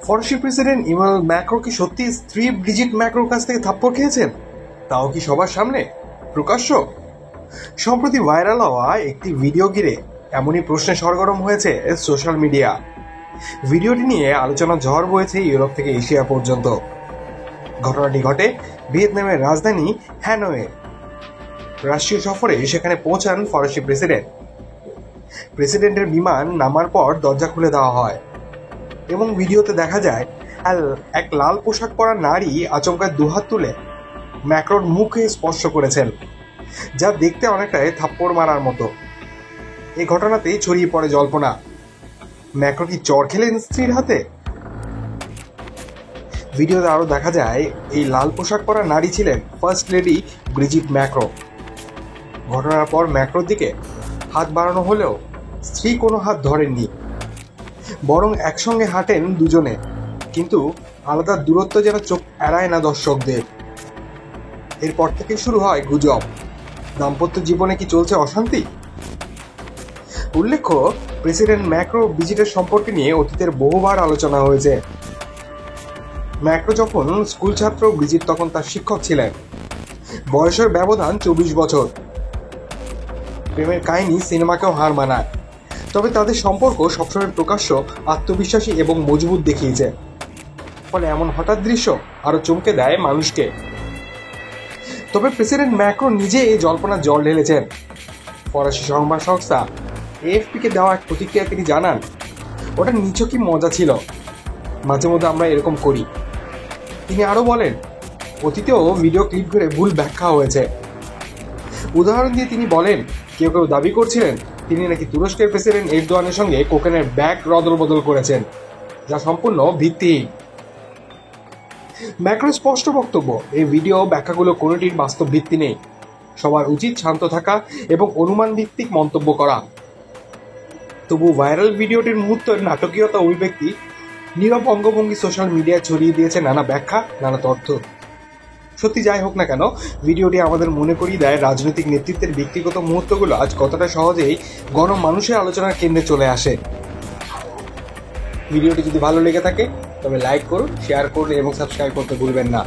ফরাসি president Emmanuel Macron কি সত্যি স্ত্রী ব্রিজিট ম্যাক্রোর কাছ থেকে থাপ্পড় খেয়েছেন, তাও কি সবার সামনে প্রকাশ্য? সম্প্রতি ভাইরাল হওয়া একটি ভিডিও ঘিরে এমনই প্রশ্নে সরগরম হয়েছে সোশ্যাল মিডিয়া। ভিডিওটি নিয়ে আলোচনা ঝড় বয়েছে ইউরোপ থেকে এশিয়া পর্যন্ত। ঘটনাটি ঘটে ভিয়েতনামের রাজধানী হ্যানয়ে। রাষ্ট্রীয় সফরে সেখানে পৌঁছান ফরাসি প্রেসিডেন্টের বিমান নামার পর দরজা খুলে দেওয়া হয় এবং ভিডিওতে দেখা যায় এক লাল পোশাক পরা নারী আচমকা দুহাত তুলে ম্যাক্রোর মুখে স্পর্শ করেছেন, যা দেখতে অনেকটাই থাপ্পড় মারার মতো। এই ঘটনাতেই ছড়িয়ে পড়ে জল্পনা, ম্যাক্রো কি চড় খেলেন স্ত্রীর হাতে? ভিডিওতে আরো দেখা যায় এই লাল পোশাক পরা নারী ছিলেন ফার্স্ট লেডি ব্রিজিট ম্যাক্রো। ঘটনার পর ম্যাক্রোর দিকে হাত বাড়ানো হলেও স্ত্রী কোনো হাত ধরেননি, বরং একসঙ্গে হাঁটেন দুজনে, কিন্তু আলাদা দূরত্ব যেন চোখ এড়ায় না দর্শকদের। এরপর থেকে শুরু হয় গুজব, দাম্পত্য জীবনে কি চলছে অশান্তি? উল্লেখ্য, প্রেসিডেন্ট ম্যাক্রো ব্রিজিটের সম্পর্কে নিয়ে অতীতের বহুবার আলোচনা হয়েছে। ম্যাক্রো যখন স্কুল ছাত্র, ব্রিজিট তখন তার শিক্ষক ছিলেন। বয়সের ব্যবধান 24 বছর। প্রেমের কাহিনী সিনেমাকেও হার মানায়, তবে তাদের সম্পর্ক সবসময় প্রকাশ্য, আত্মবিশ্বাসী এবং মজবুত দেখিয়েছে। ফলে এমন হঠাৎ দৃশ্য আরো চমকে দেয় মানুষকে। তবে প্রেসিডেন্ট ম্যাক্রো নিজে এই জল্পনার জল ঢেলেছেন। ফরাসি সংবাদ সংস্থা এএফপিকে দেওয়া এক প্রতিক্রিয়া তিনি জানান, ওটা নিছকই মজা ছিল, মাঝে মধ্যে আমরা এরকম করি। তিনি আরো বলেন, অতীতেও ভিডিও ক্লিপ করে ভুল ব্যাখ্যা হয়েছে। উদাহরণ দিয়ে তিনি বলেন, কেউ কেউ দাবি করছিলেন তিনি নাকি তুরস্কের প্রেসিডেন্ট এরদোয়ানের সঙ্গে কোকেনের ব্যাগ রদল বদল করেছেন, যা সম্পূর্ণ ভিত্তিহীন। ম্যাক্রোর স্পষ্ট বক্তব্য, এই ভিডিও ব্যাখ্যাগুলো কোনোটির বাস্তব ভিত্তি নেই। সবার উচিত শান্ত থাকা এবং অনুমান ভিত্তিক মন্তব্য করা। তবু ভাইরাল ভিডিওটির মুহূর্তের নাটকীয়তা, অভিব্যক্তি, নীরব অঙ্গভঙ্গি সোশ্যাল মিডিয়ায় ছড়িয়ে দিয়েছে নানা ব্যাখ্যা, নানা তথ্য। সত্যি যাই হোক না কেন, ভিডিওটি আমাদের মনে করিয়ে দেয় রাজনৈতিক নেতৃত্বের ব্যক্তিগত মুহূর্তগুলো আজ কতটা সহজেই গণমানুষের আলোচনার কেন্দ্রে চলে আসে। ভিডিওটি যদি ভালো লেগে থাকে তবে লাইক করুন, শেয়ার করুন এবং সাবস্ক্রাইব করতে ভুলবেন না।